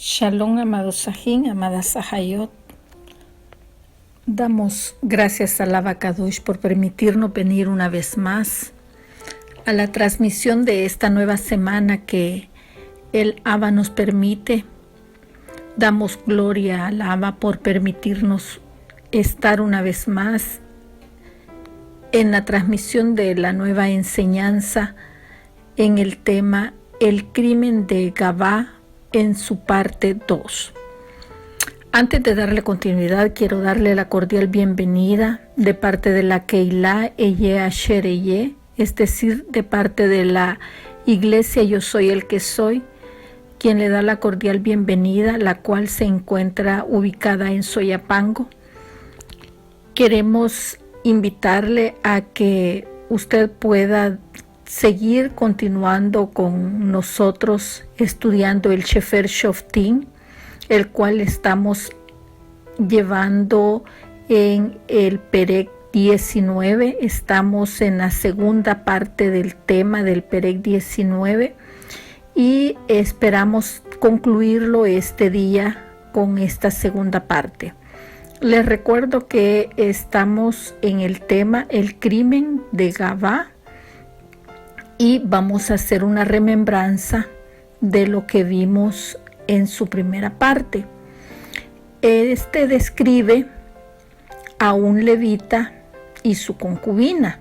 Shalom, amados Sajín, amadas Sahayot. Damos gracias al Abacadosh por permitirnos venir una vez más a la transmisión de esta nueva semana que el Abba nos permite. Damos gloria al Abba por permitirnos estar una vez más en la transmisión de la nueva enseñanza en el tema El crimen de Gabá en su parte 2. Antes de darle continuidad, quiero darle la cordial bienvenida de parte de la Keilah Eye Asher Eye, es decir, de parte de la Iglesia Yo Soy el que Soy, quien le da la cordial bienvenida, la cual se encuentra ubicada en Soyapango. Queremos invitarle a que usted pueda seguir continuando con nosotros estudiando el Sefer Shoftim, el cual estamos llevando en el Perek 19. Estamos en la segunda parte del tema del Perek 19 y esperamos concluirlo este día con esta segunda parte. Les recuerdo que estamos en el tema El crimen de Gabá y vamos a hacer una remembranza de lo que vimos en su primera parte. Este describe a un levita y su concubina.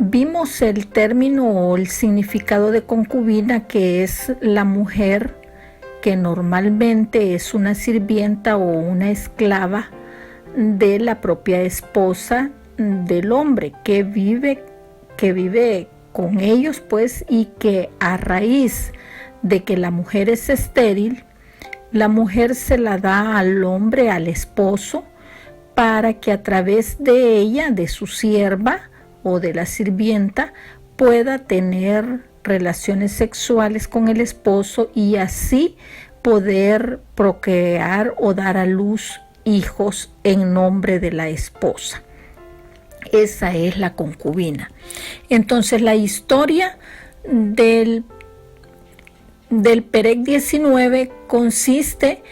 Vimos el término o el significado de concubina, que es la mujer que normalmente es una sirvienta o una esclava de la propia esposa del hombre que vive con ellos, pues, y que a raíz de que la mujer es estéril, la mujer se la da al hombre, al esposo, para que a través de ella, de su sierva o de la sirvienta, pueda tener relaciones sexuales con el esposo y así poder procrear o dar a luz hijos en nombre de la esposa. Esa es la concubina. Entonces la historia del Perek 19 consiste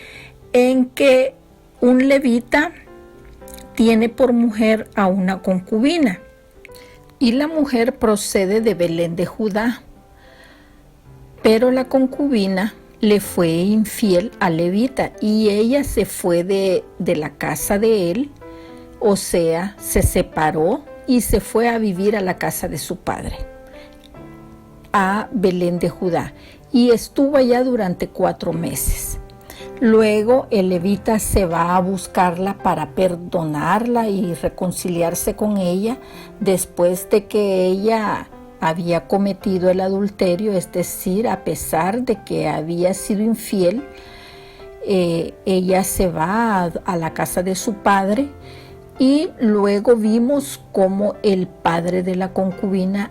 en que un levita tiene por mujer a una concubina y la mujer procede de Belén de Judá, pero la concubina le fue infiel al levita y ella se fue de la casa de él, o sea, se separó y se fue a vivir a la casa de su padre, a Belén de Judá, y estuvo allá durante 4 meses. Luego el levita se va a buscarla para perdonarla y reconciliarse con ella después de que ella había cometido el adulterio, es decir, a pesar de que había sido infiel, ella se va a la casa de su padre. Y luego vimos cómo el padre de la concubina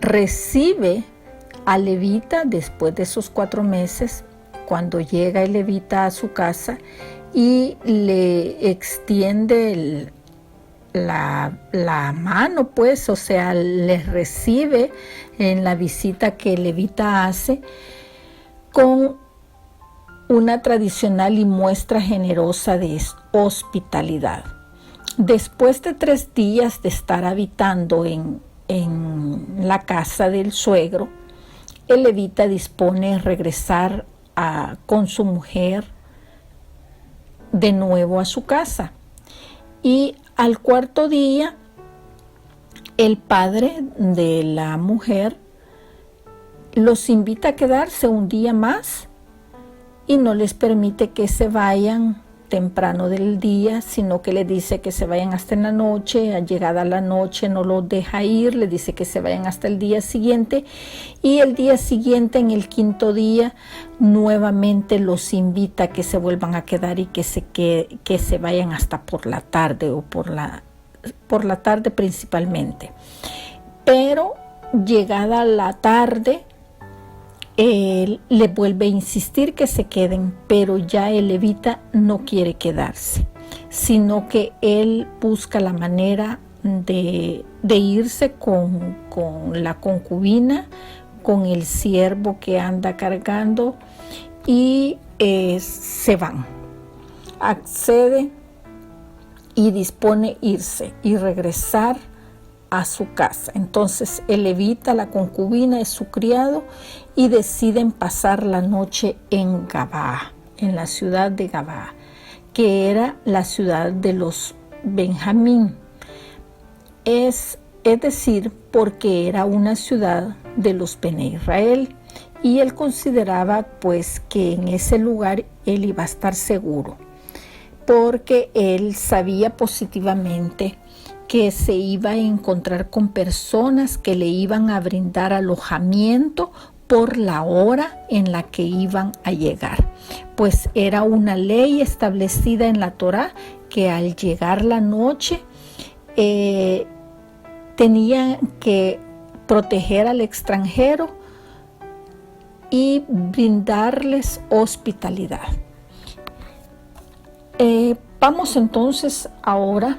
recibe al levita después de esos 4 meses, cuando llega el levita a su casa y le extiende la mano, pues, o sea, le recibe en la visita que el levita hace con una tradicional y muestra generosa de hospitalidad. Después de 3 días de estar habitando en la casa del suegro, el levita dispone regresar con su mujer de nuevo a su casa. Y al 4.º día, el padre de la mujer los invita a quedarse un día más y no les permite que se vayan temprano del día, sino que le dice que se vayan hasta en la noche. Llegada la noche no los deja ir, le dice que se vayan hasta el día siguiente, y el día siguiente, en el 5.º día, nuevamente los invita a que se vuelvan a quedar y que se vayan hasta por la tarde, o por la tarde principalmente. Pero llegada la tarde, él le vuelve a insistir que se queden, pero ya el levita no quiere quedarse, sino que él busca la manera de irse con la concubina, con el siervo que anda cargando, y se van. Accede y dispone irse y regresar a su casa. Entonces el levita, la concubina, es su criado y deciden pasar la noche en Gabaa, en la ciudad de Gabaa, que era la ciudad de los Benjamín. Es decir, porque era una ciudad de los Bene Israel, y él consideraba pues que en ese lugar él iba a estar seguro, porque él sabía positivamente que se iba a encontrar con personas que le iban a brindar alojamiento por la hora en la que iban a llegar. Pues era una ley establecida en la Torá que al llegar la noche tenían que proteger al extranjero y brindarles hospitalidad. Vamos entonces ahora.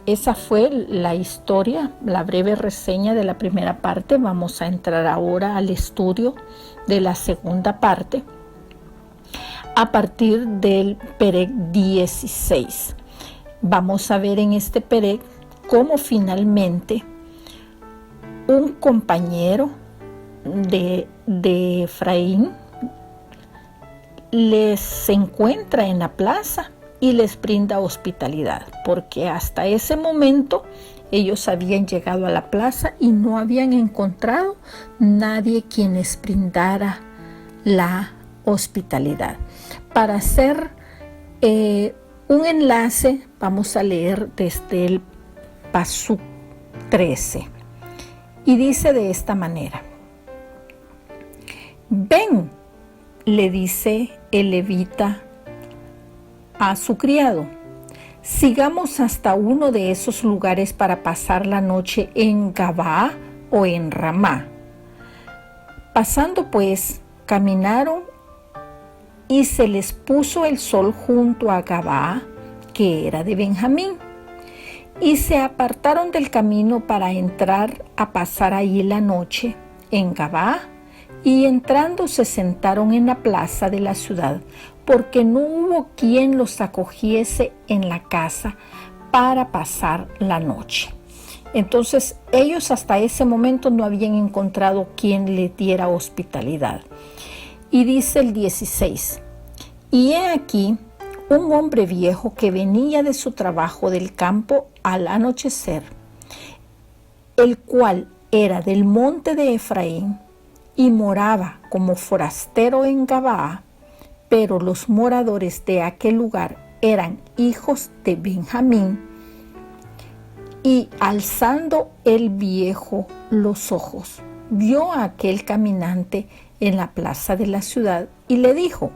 Esa fue la historia, la breve reseña de la primera parte. Vamos a entrar ahora al estudio de la segunda parte a partir del Perec 16. Vamos a ver en este Perec cómo finalmente un compañero de Efraín les encuentra en la plaza y les brinda hospitalidad, porque hasta ese momento ellos habían llegado a la plaza y no habían encontrado nadie quien les brindara la hospitalidad. Para hacer un enlace, vamos a leer desde el Pasuk 13, y dice de esta manera: ven, le dice el levita a su criado, sigamos hasta uno de esos lugares para pasar la noche en Gabaa o en Ramá. Pasando pues, caminaron y se les puso el sol junto a Gabaa, que era de Benjamín, y se apartaron del camino para entrar a pasar allí la noche en Gabaa, y entrando se sentaron en la plaza de la ciudad, porque no hubo quien los acogiese en la casa para pasar la noche. Entonces ellos hasta ese momento no habían encontrado quien les diera hospitalidad. Y dice el 16, y he aquí un hombre viejo que venía de su trabajo del campo al anochecer, el cual era del monte de Efraín y moraba como forastero en Gabaa, pero los moradores de aquel lugar eran hijos de Benjamín. Y alzando el viejo los ojos, vio a aquel caminante en la plaza de la ciudad y le dijo: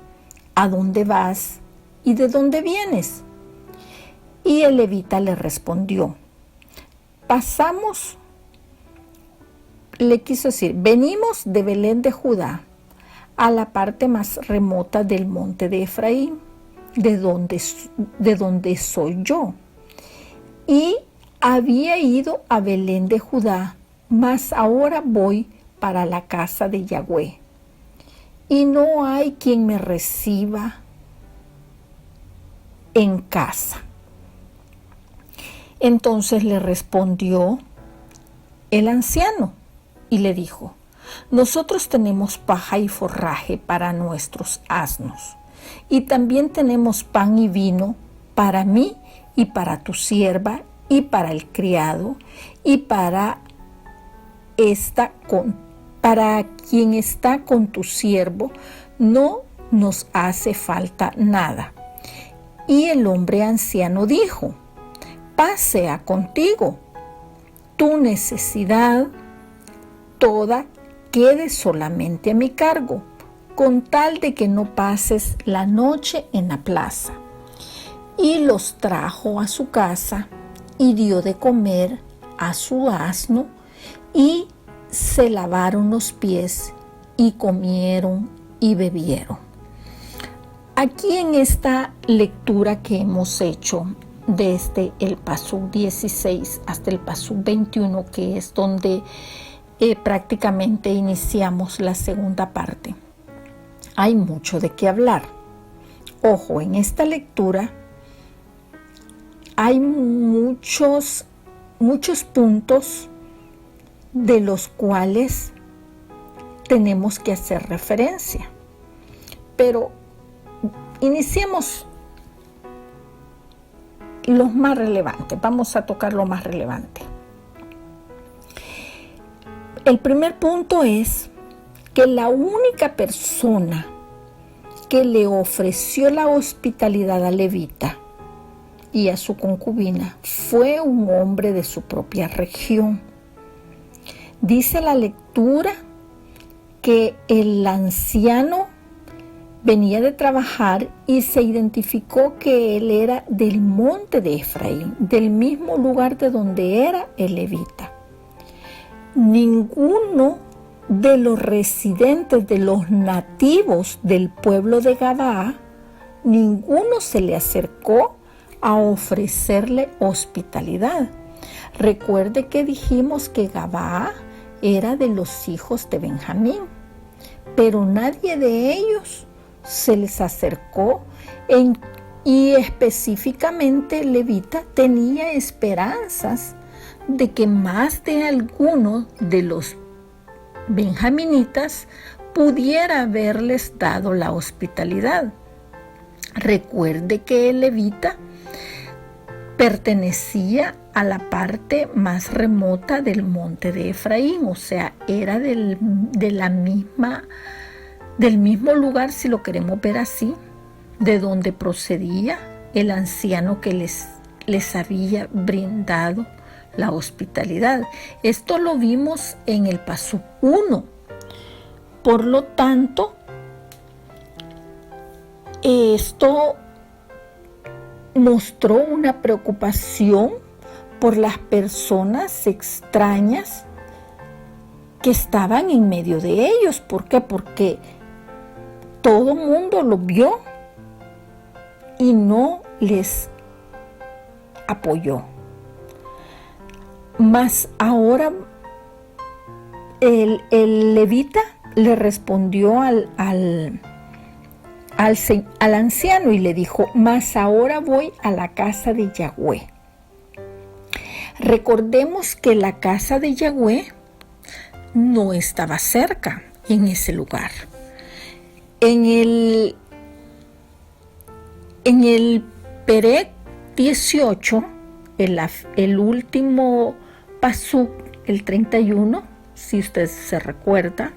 ¿a dónde vas y de dónde vienes? Y el levita le respondió: venimos de Belén de Judá, a la parte más remota del monte de Efraín, de donde soy yo. Y había ido a Belén de Judá, mas ahora voy para la casa de Yahweh, y no hay quien me reciba en casa. Entonces le respondió el anciano y le dijo: nosotros tenemos paja y forraje para nuestros asnos, y también tenemos pan y vino para mí y para tu sierva y para el criado y para quien está con tu siervo, no nos hace falta nada. Y el hombre anciano dijo: paz sea contigo, tu necesidad toda quede solamente a mi cargo, con tal de que no pases la noche en la plaza. Y los trajo a su casa y dio de comer a su asno, y se lavaron los pies y comieron y bebieron. Aquí en esta lectura que hemos hecho desde el Pasuk 16 hasta el Pasuk 21, que es donde prácticamente iniciamos la segunda parte, hay mucho de qué hablar. Ojo, en esta lectura hay muchos puntos de los cuales tenemos que hacer referencia. Pero iniciemos los más relevantes. Vamos a tocar lo más relevante. El primer punto es que la única persona que le ofreció la hospitalidad a Levita y a su concubina fue un hombre de su propia región. Dice la lectura que el anciano venía de trabajar y se identificó que él era del monte de Efraín, del mismo lugar de donde era el levita. Ninguno de los residentes, de los nativos del pueblo de Gabaa, ninguno se le acercó a ofrecerle hospitalidad. Recuerde que dijimos que Gabaa era de los hijos de Benjamín, pero nadie de ellos se les acercó y específicamente Levita tenía esperanzas de que más de alguno de los benjaminitas pudiera haberles dado la hospitalidad. Recuerde que el levita pertenecía a la parte más remota del monte de Efraín, o sea, era del mismo lugar, si lo queremos ver así, de donde procedía el anciano que les había brindado la hospitalidad. Esto lo vimos en el paso 1. Por lo tanto, esto mostró una preocupación por las personas extrañas que estaban en medio de ellos. ¿Por qué? Porque todo el mundo lo vio y no les apoyó. Mas ahora el levita le respondió al anciano y le dijo: mas ahora voy a la casa de Yahweh. Recordemos que la casa de Yahweh no estaba cerca en ese lugar. En el Perec 18, el último pasuk, el 31, si usted se recuerda,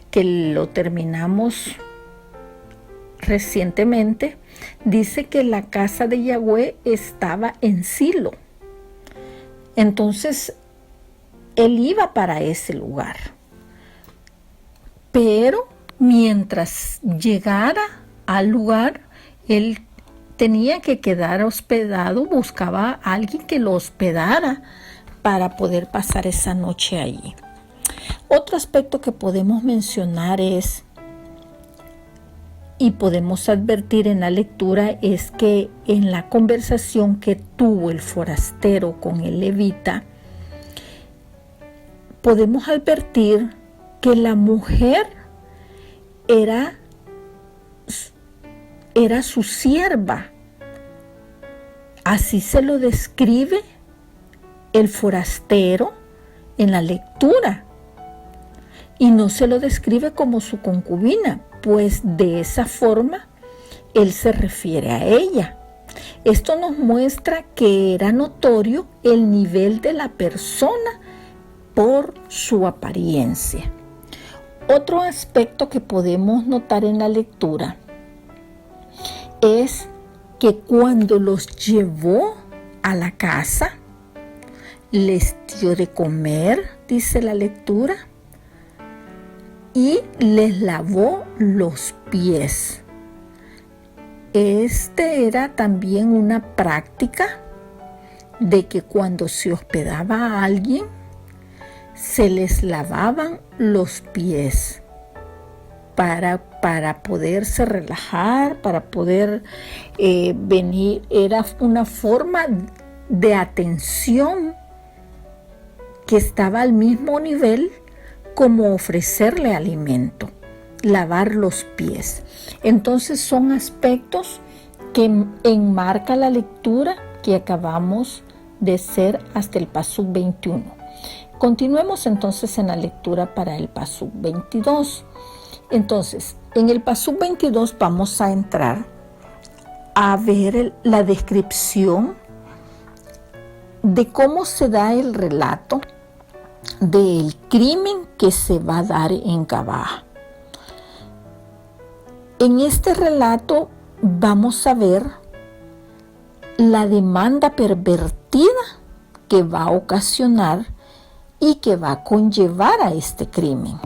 que lo terminamos recientemente, dice que la casa de Yahweh estaba en Silo. Entonces, él iba para ese lugar. Pero mientras llegara al lugar, él tenía que quedar hospedado, buscaba a alguien que lo hospedara para poder pasar esa noche allí. Otro aspecto que podemos mencionar y podemos advertir en la lectura es que en la conversación que tuvo el forastero con el levita, podemos advertir que la mujer era su sierva. Así se lo describe el forastero en la lectura. Y no se lo describe como su concubina, pues de esa forma él se refiere a ella. Esto nos muestra que era notorio el nivel de la persona por su apariencia. Otro aspecto que podemos notar en la lectura es que cuando los llevó a la casa, les dio de comer, dice la lectura, y les lavó los pies. Este era también una práctica de que cuando se hospedaba a alguien, se les lavaban los pies para poderse relajar, para poder venir. Era una forma de atención que estaba al mismo nivel como ofrecerle alimento. lavar los pies. Entonces son aspectos que enmarca la lectura que acabamos de hacer hasta el pasuk 21. Continuemos entonces en la lectura para el pasuk 22. Entonces, en el pasuk 22 vamos a entrar a ver la descripción de cómo se da el relato del crimen que se va a dar en Gabá. En este relato vamos a ver la demanda pervertida que va a ocasionar y que va a conllevar a este crimen.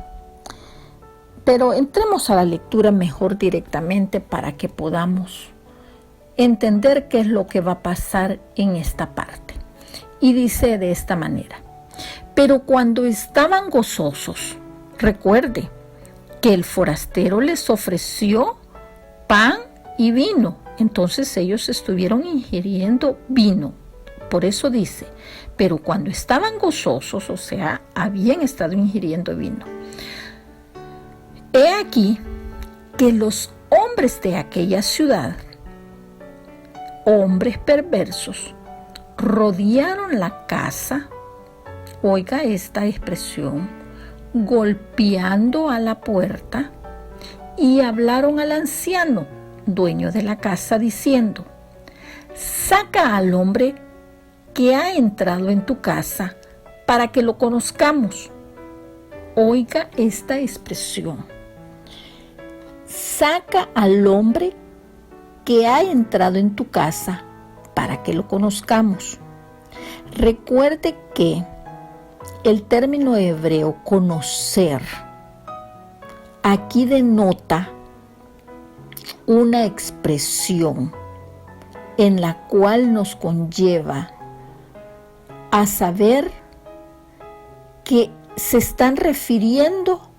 Pero entremos a la lectura mejor directamente para que podamos entender qué es lo que va a pasar en esta parte. Y dice de esta manera: pero cuando estaban gozosos, recuerde que el forastero les ofreció pan y vino. Entonces ellos estuvieron ingiriendo vino. Por eso dice, pero cuando estaban gozosos, o sea, habían estado ingiriendo vino. He aquí que los hombres de aquella ciudad, hombres perversos, rodearon la casa, oiga esta expresión, golpeando a la puerta, y hablaron al anciano, dueño de la casa, diciendo: saca al hombre que ha entrado en tu casa para que lo conozcamos. Oiga esta expresión. Saca al hombre que ha entrado en tu casa para que lo conozcamos. Recuerde que el término hebreo conocer aquí denota una expresión en la cual nos conlleva a saber que se están refiriendo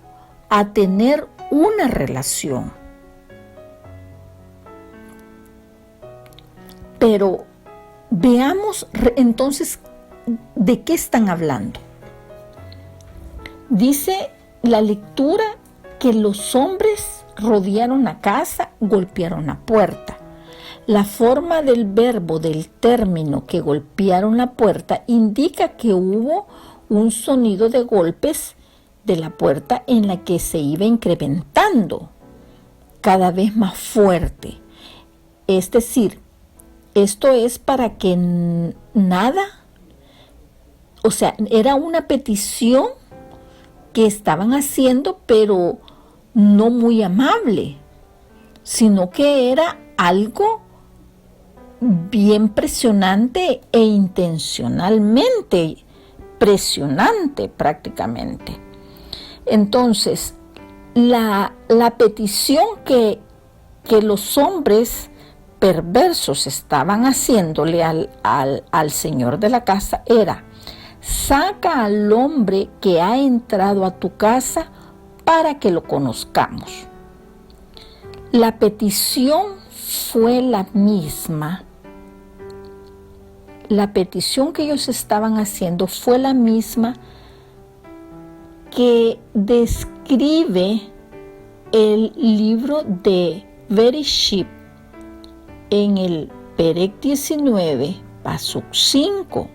a tener una relación. Pero veamos entonces de qué están hablando. Dice la lectura que los hombres rodearon la casa, golpearon la puerta. La forma del verbo del término que golpearon la puerta indica que hubo un sonido de golpes de la puerta en la que se iba incrementando cada vez más fuerte. Es decir, esto es para que nada, o sea, era una petición que estaban haciendo, pero no muy amable, sino que era algo bien presionante e intencionalmente presionante prácticamente. Entonces, la petición que los hombres perversos estaban haciéndole al señor de la casa era: saca al hombre que ha entrado a tu casa para que lo conozcamos. La petición fue la misma. La petición que ellos estaban haciendo fue la misma que describe el libro de Bereshit en el Perek 19, pasuk 5.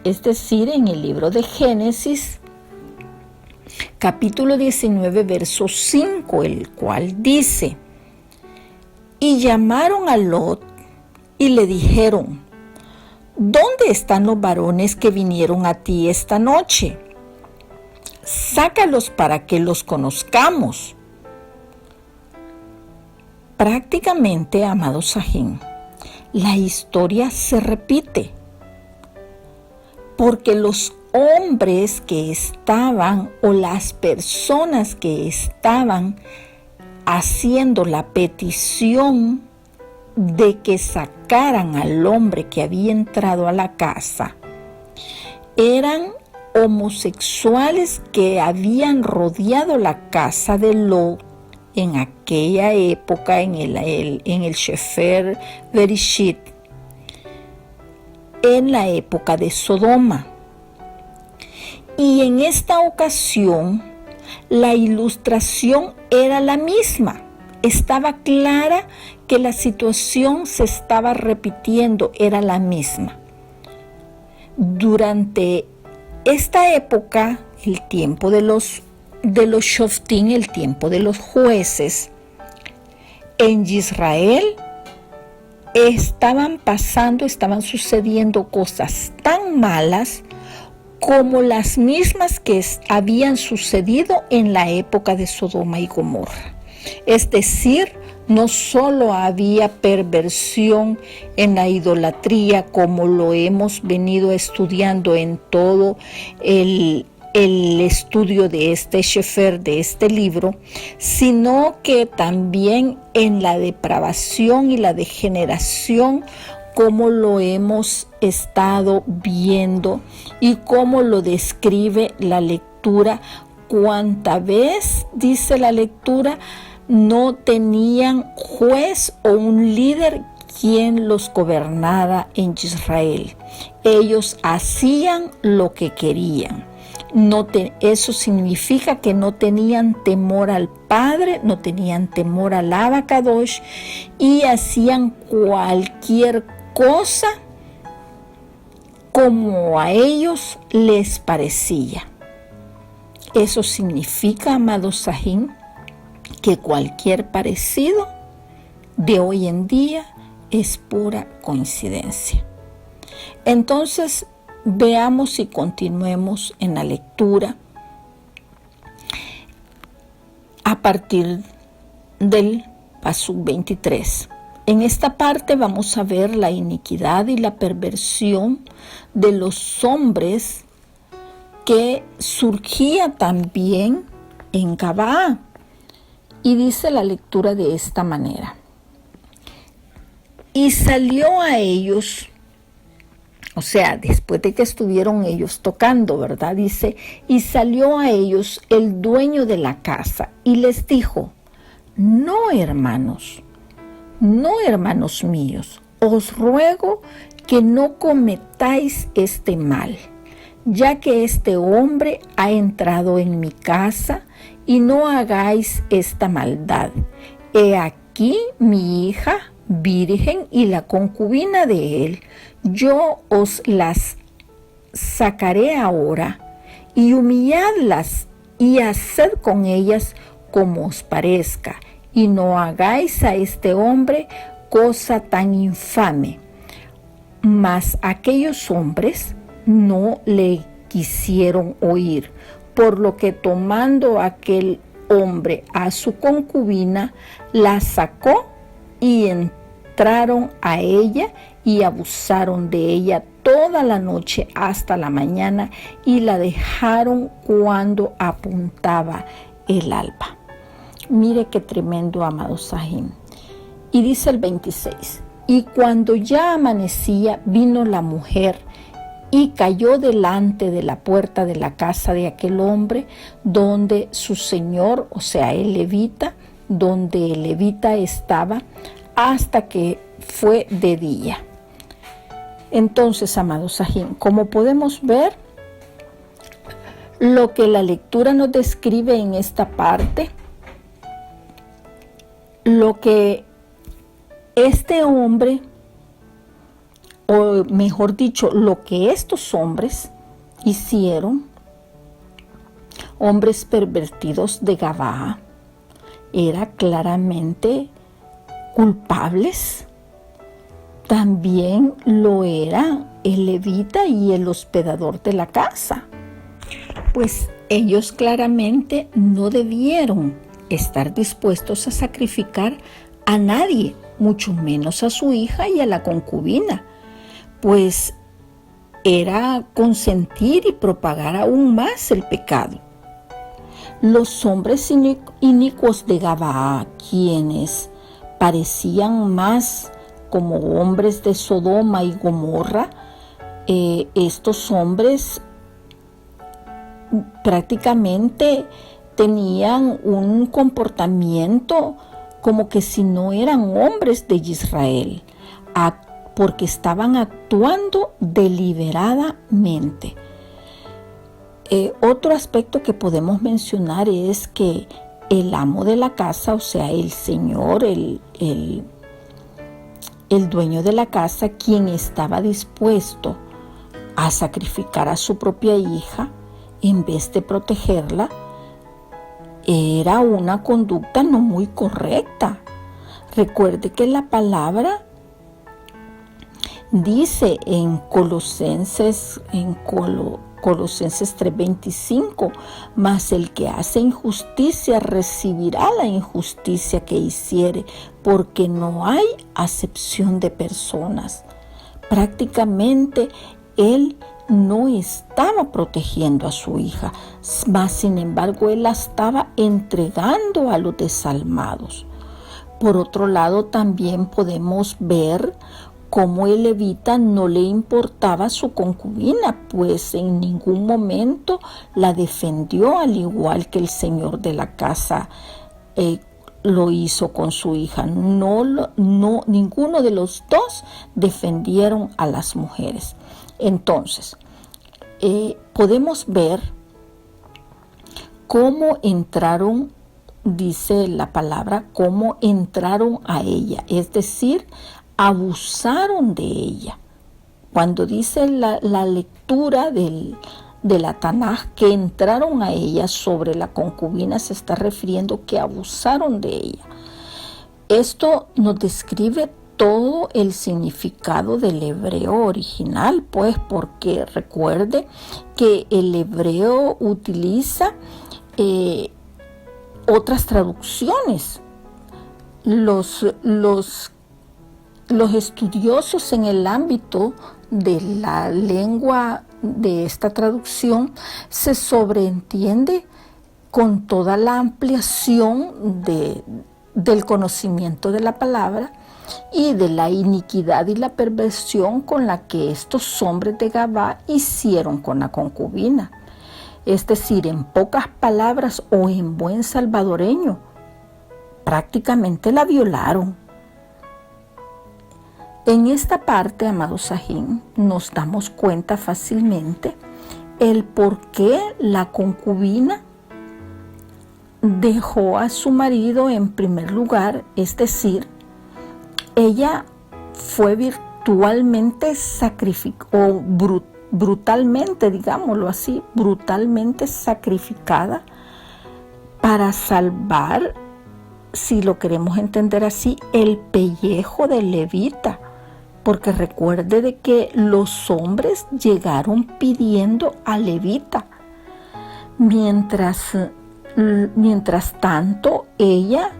Es decir, en el libro de Génesis, capítulo 19, verso 5, el cual dice: y llamaron a Lot y le dijeron: ¿dónde están los varones que vinieron a ti esta noche? Sácalos para que los conozcamos. Prácticamente, amado Sajín, la historia se repite, porque los hombres que estaban o las personas que estaban haciendo la petición de que sacaran al hombre que había entrado a la casa eran homosexuales que habían rodeado la casa de Lot en aquella época, en el Sefer Bereshit, en la época de Sodoma. Y en esta ocasión, la ilustración era la misma. Estaba clara que la situación se estaba repitiendo, era la misma. Durante esta época, el tiempo de los Shoftim, el tiempo de los jueces, en Israel estaban sucediendo cosas tan malas como las mismas que habían sucedido en la época de Sodoma y Gomorra. Es decir, no solo había perversión en la idolatría, como lo hemos venido estudiando en todo el estudio de este Sefer, de este libro, sino que también en la depravación y la degeneración, como lo hemos estado viendo y como lo describe la lectura. Cuánta vez, dice la lectura, no tenían juez o un líder quien los gobernara en Israel. Ellos hacían lo que querían. Eso significa que no tenían temor al Padre, no tenían temor al Abacadosh y hacían cualquier cosa como a ellos les parecía. Eso significa, amados Sahim, que cualquier parecido de hoy en día es pura coincidencia. Entonces, veamos y continuemos en la lectura a partir del Pasuk 23. En esta parte vamos a ver la iniquidad y la perversión de los hombres que surgía también en Gabaa. Y dice la lectura de esta manera: y salió a ellos, o sea, después de que estuvieron ellos tocando, ¿verdad? Dice, y salió a ellos el dueño de la casa y les dijo: no, hermanos míos, os ruego que no cometáis este mal, ya que este hombre ha entrado en mi casa, y no hagáis esta maldad. He aquí mi hija virgen y la concubina de él. Yo os las sacaré ahora, y humilladlas, y haced con ellas como os parezca, y no hagáis a este hombre cosa tan infame. Mas aquellos hombres no le quisieron oír, por lo que tomando aquel hombre a su concubina, la sacó y entraron a ella y abusaron de ella toda la noche hasta la mañana y la dejaron cuando apuntaba el alba. Mire qué tremendo, amado Sahim. Y dice el 26, y cuando ya amanecía, vino la mujer y cayó delante de la puerta de la casa de aquel hombre, donde su señor, o sea, el levita, donde el levita estaba, hasta que fue de día. Entonces, amados Sahim, como podemos ver, lo que la lectura nos describe en esta parte, lo que este hombre, o mejor dicho, lo que estos hombres hicieron, hombres pervertidos de Gabaa, era claramente culpables. También lo era el levita y el hospedador de la casa, pues ellos claramente no debieron estar dispuestos a sacrificar a nadie, mucho menos a su hija y a la concubina, pues era consentir y propagar aún más el pecado. Los hombres inicuos de Gabaa, quienes parecían más como hombres de Sodoma y Gomorra, estos hombres prácticamente tenían un comportamiento como que si no eran hombres de Israel, porque estaban actuando deliberadamente. Otro aspecto que podemos mencionar es que el amo de la casa, o sea, el señor, el dueño de la casa, quien estaba dispuesto a sacrificar a su propia hija en vez de protegerla, era una conducta no muy correcta. Recuerde que la palabra dice en Colosenses 3:25, mas el que hace injusticia recibirá la injusticia que hiciere, porque no hay acepción de personas. Prácticamente él no estaba protegiendo a su hija, mas sin embargo él la estaba entregando a los desalmados. Por otro lado, también podemos ver cómo el levita no le importaba su concubina, pues en ningún momento la defendió, al igual que el señor de la casa lo hizo con su hija. Ninguno de los dos defendieron a las mujeres. Entonces, podemos ver cómo entraron, dice la palabra, cómo entraron a ella, es decir, abusaron de ella. Cuando dice la lectura de la Tanaj que entraron a ella sobre la concubina, se está refiriendo que abusaron de ella. Esto nos describe todo el significado del hebreo original, pues, porque recuerde que el hebreo utiliza otras traducciones. Los estudiosos en el ámbito de la lengua de esta traducción se sobreentiende con toda la ampliación del conocimiento de la palabra y de la iniquidad y la perversión con la que estos hombres de Gabá hicieron con la concubina. Es decir, en pocas palabras o en buen salvadoreño, prácticamente la violaron. En esta parte, amado Sajín, nos damos cuenta fácilmente el por qué la concubina dejó a su marido en primer lugar, es decir, ella fue virtualmente sacrificada, o brutalmente, digámoslo así, brutalmente sacrificada para salvar, si lo queremos entender así, el pellejo del levita. Porque recuerde de que los hombres llegaron pidiendo a levita. Mientras tanto, ella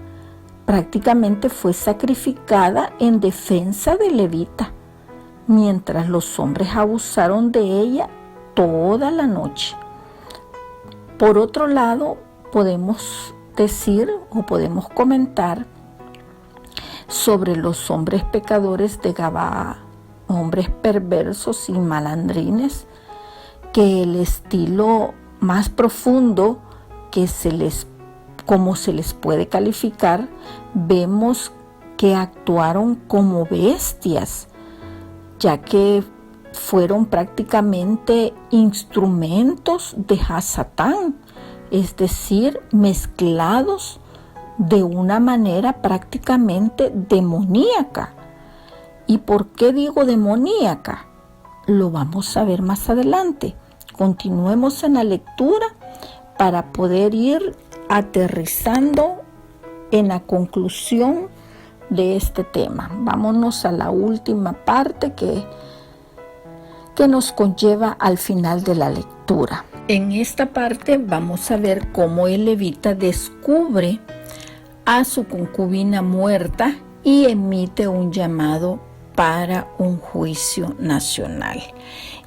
prácticamente fue sacrificada en defensa de levita, mientras los hombres abusaron de ella toda la noche. Por otro lado, podemos decir o podemos comentar sobre los hombres pecadores de Gabá, hombres perversos y malandrines, que el estilo más profundo como se les puede calificar, vemos que actuaron como bestias, ya que fueron prácticamente instrumentos de Hasatán, es decir, mezclados de una manera prácticamente demoníaca. ¿Y por qué digo demoníaca? Lo vamos a ver más adelante. Continuemos en la lectura para poder ir aterrizando en la conclusión de este tema. Vámonos a la última parte que nos conlleva al final de la lectura. En esta parte vamos a ver cómo el levita descubre a su concubina muerta y emite un llamado para un juicio nacional.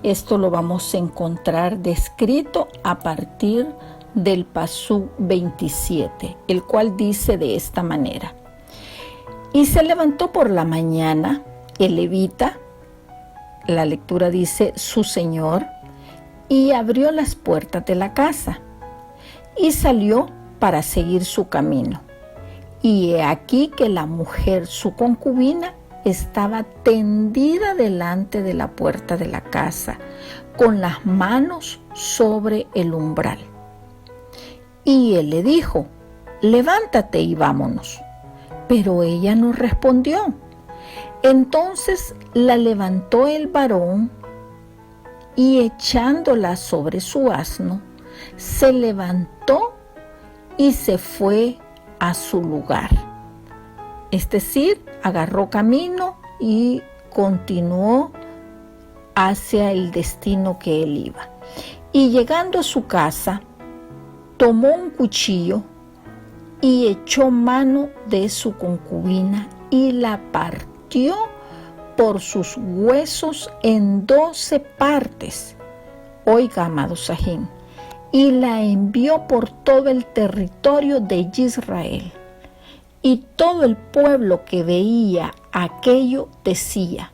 Esto lo vamos a encontrar descrito a partir del pasú 27, el cual dice de esta manera: y se levantó por la mañana el levita, la lectura dice su señor, y abrió las puertas de la casa y salió para seguir su camino. Y he aquí que la mujer, su concubina, estaba tendida delante de la puerta de la casa, con las manos sobre el umbral. Y él le dijo: levántate y vámonos. Pero ella no respondió. Entonces la levantó el varón y, echándola sobre su asno, se levantó y se fue a su lugar. Es decir, agarró camino y continuó hacia el destino que él iba. Y llegando a su casa, tomó un cuchillo y echó mano de su concubina y la partió por sus huesos en 12 partes. Oiga, amado Sajín, y la envió por todo el territorio de Israel. Y todo el pueblo que veía aquello decía: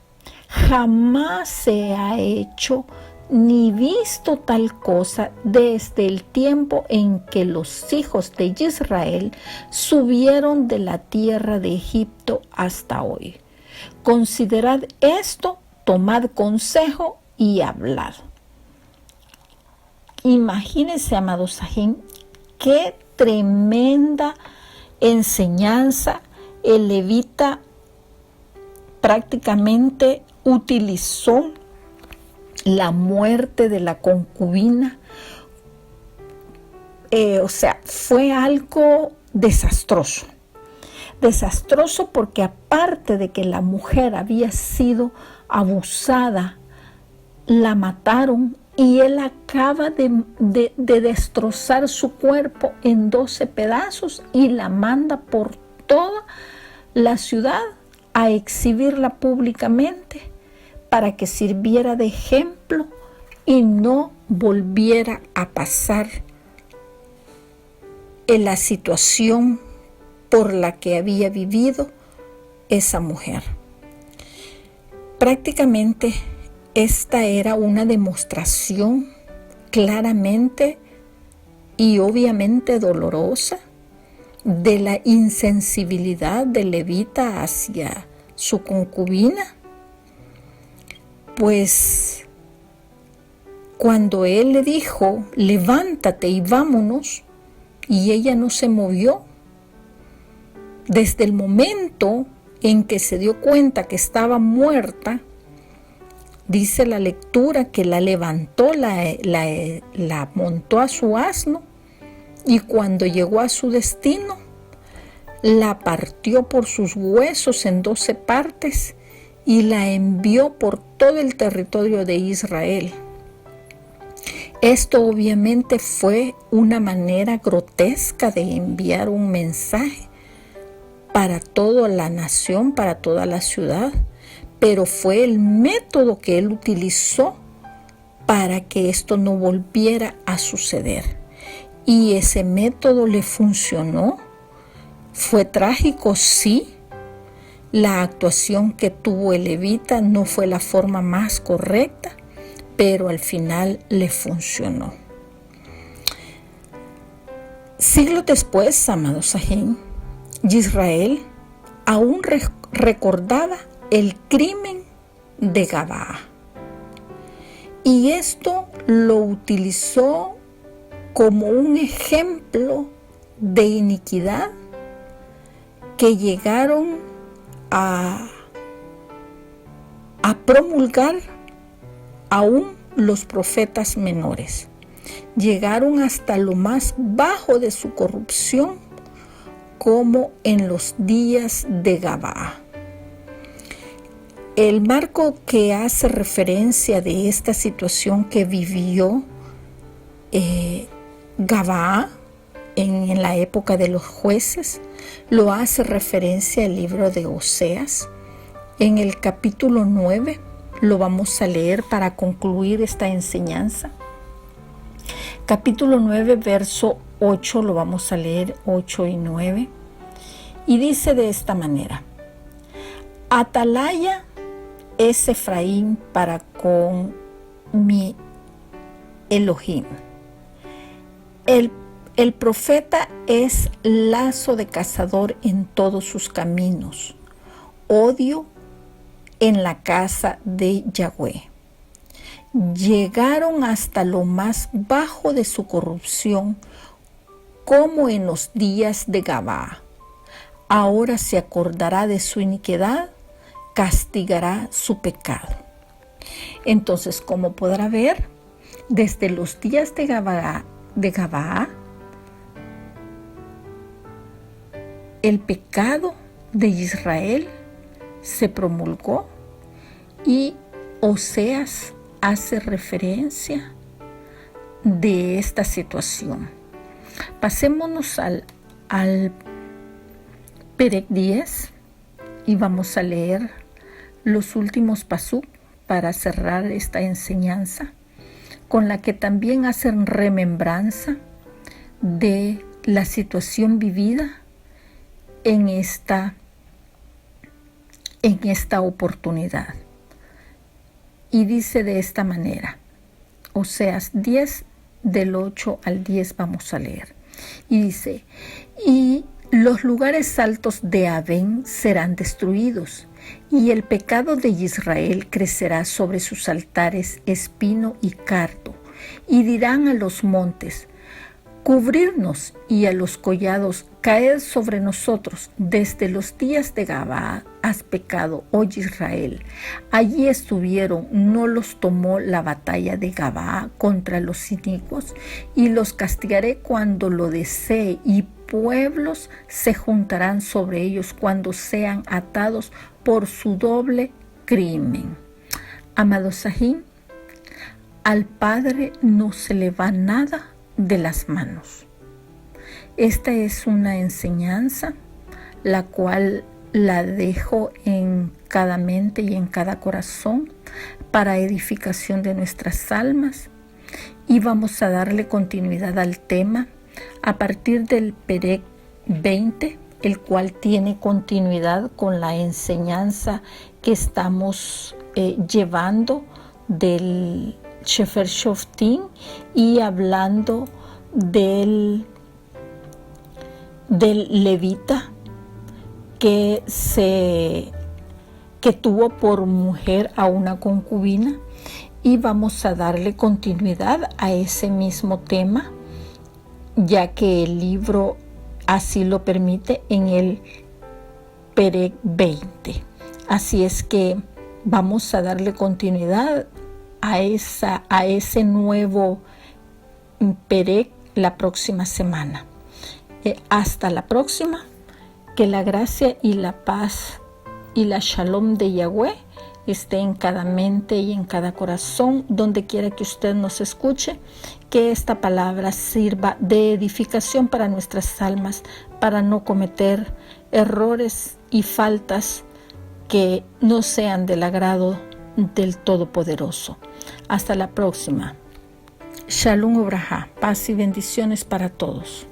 jamás se ha hecho ni visto tal cosa desde el tiempo en que los hijos de Israel subieron de la tierra de Egipto hasta hoy. Considerad esto, tomad consejo y hablad. Imagínense, amado Sajín, qué tremenda enseñanza el levita prácticamente utilizó la muerte de la concubina. Fue algo desastroso. Desastroso porque aparte de que la mujer había sido abusada, la mataron y él acaba de destrozar su cuerpo en 12 pedazos y la manda por toda la ciudad a exhibirla públicamente para que sirviera de ejemplo y no volviera a pasar en la situación por la que había vivido esa mujer. Prácticamente esta era una demostración claramente y obviamente dolorosa de la insensibilidad del levita hacia su concubina. Pues cuando él le dijo: levántate y vámonos, y ella no se movió, desde el momento en que se dio cuenta que estaba muerta, dice la lectura que la levantó, la montó a su asno, y cuando llegó a su destino, la partió por sus huesos en 12 partes y la envió por todo el territorio de Israel. Esto obviamente fue una manera grotesca de enviar un mensaje para toda la nación, para toda la ciudad, pero fue el método que él utilizó para que esto no volviera a suceder. Y ese método le funcionó. Fue trágico, sí. La actuación que tuvo el levita no fue la forma más correcta, pero al final le funcionó. Siglos después, amado Sajín, Israel aún recordaba el crimen de Gabaa. Y esto lo utilizó como un ejemplo de iniquidad que llegaron a promulgar aún los profetas menores. Llegaron hasta lo más bajo de su corrupción, como en los días de Gabaa. El marco que hace referencia de esta situación que vivió Gabaa en la época de los jueces, lo hace referencia al libro de Oseas. En el capítulo 9 lo vamos a leer para concluir esta enseñanza. Capítulo 9, verso 8, lo vamos a leer 8 y 9. Y dice de esta manera: Atalaya es Efraín para con mi Elohim. El profeta es lazo de cazador en todos sus caminos, odio en la casa de Yahweh. llegaron hasta lo más bajo de su corrupción, como en los días de Gabaa. Ahora se acordará de su iniquidad, castigará su pecado. Entonces, como podrá ver, desde los días de Gabaa, el pecado de Israel se promulgó y Oseas hace referencia de esta situación. Pasémonos al Perec 10 y vamos a leer los últimos pasuk para cerrar esta enseñanza, con la que también hacen remembranza de la situación vivida en esta oportunidad. Y dice de esta manera, Oseas 10, del 8 al 10 vamos a leer. Y dice, y los lugares altos de Avén serán destruidos, y el pecado de Israel crecerá sobre sus altares espino y cardo, y dirán a los montes, cubrirnos, y a los collados, caed sobre nosotros. Desde los días de Gabaa has pecado, oh Israel. Allí estuvieron, no los tomó la batalla de Gabaa contra los inicuos, y los castigaré cuando lo desee, y pueblos se juntarán sobre ellos cuando sean atados por su doble crimen. Amados Sahim, al Padre no se le va nada de las manos. Esta es una enseñanza la cual la dejo en cada mente y en cada corazón para edificación de nuestras almas, y vamos a darle continuidad al tema a partir del Perec 20, el cual tiene continuidad con la enseñanza que estamos llevando del Sefer Shoftim, y hablando del levita que tuvo por mujer a una concubina, y vamos a darle continuidad a ese mismo tema, ya que el libro así lo permite en el Perec 20. Así es que vamos a darle continuidad a ese nuevo Perec la próxima semana. Hasta la próxima. Que la gracia y la paz y la shalom de Yahweh esté en cada mente y en cada corazón, donde quiera que usted nos escuche. Que esta palabra sirva de edificación para nuestras almas, para no cometer errores y faltas que no sean del agrado del Todopoderoso. Hasta la próxima. Shalom Ubraja, paz y bendiciones para todos.